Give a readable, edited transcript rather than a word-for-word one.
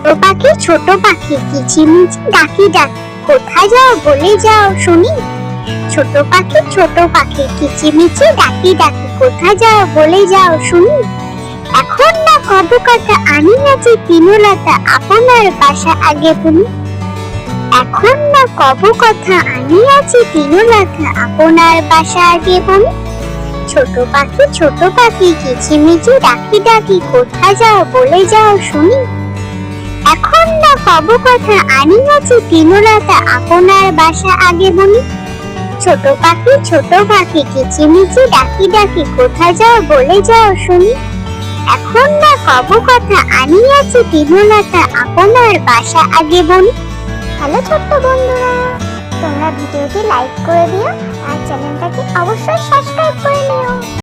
ছোট পাখি কিচিমিচি ডাকি ডাকি কোথায় যাও বলে যাও শুনি। ছোট পাখি কিচিমিচি ডাকি ডাকি কোথায় যাও বলে যাও শুনি। এখন না কব কথা আনি আছি তৃণলতা আপনার বাসা আগে বুনি। এখন না কব কথা আনি আছি তৃণলতা আপনার বাসা আগে বুনি। ছোট পাখি কিচিমিচি ডাকি ডাকি কোথায় যাও বলে যাও শুনি। এখন না কব কথা আনি আছি তৃণলতা আপনার বাসা আগে বুনি। ছোট পাখি কিচিমিচি ডাকি ডাকি কোথায় যাও বলে যাও শুনি। এখন না কব কথা আনি আছি তৃণলতা আপনার বাসা আগে বুনি। হ্যালো ছোট্ট বন্ধুরা, তোমরা ভিডিওটি লাইক করে দিও আর চ্যানেলটাকে অবশ্যই সাবস্ক্রাইব করে নিও।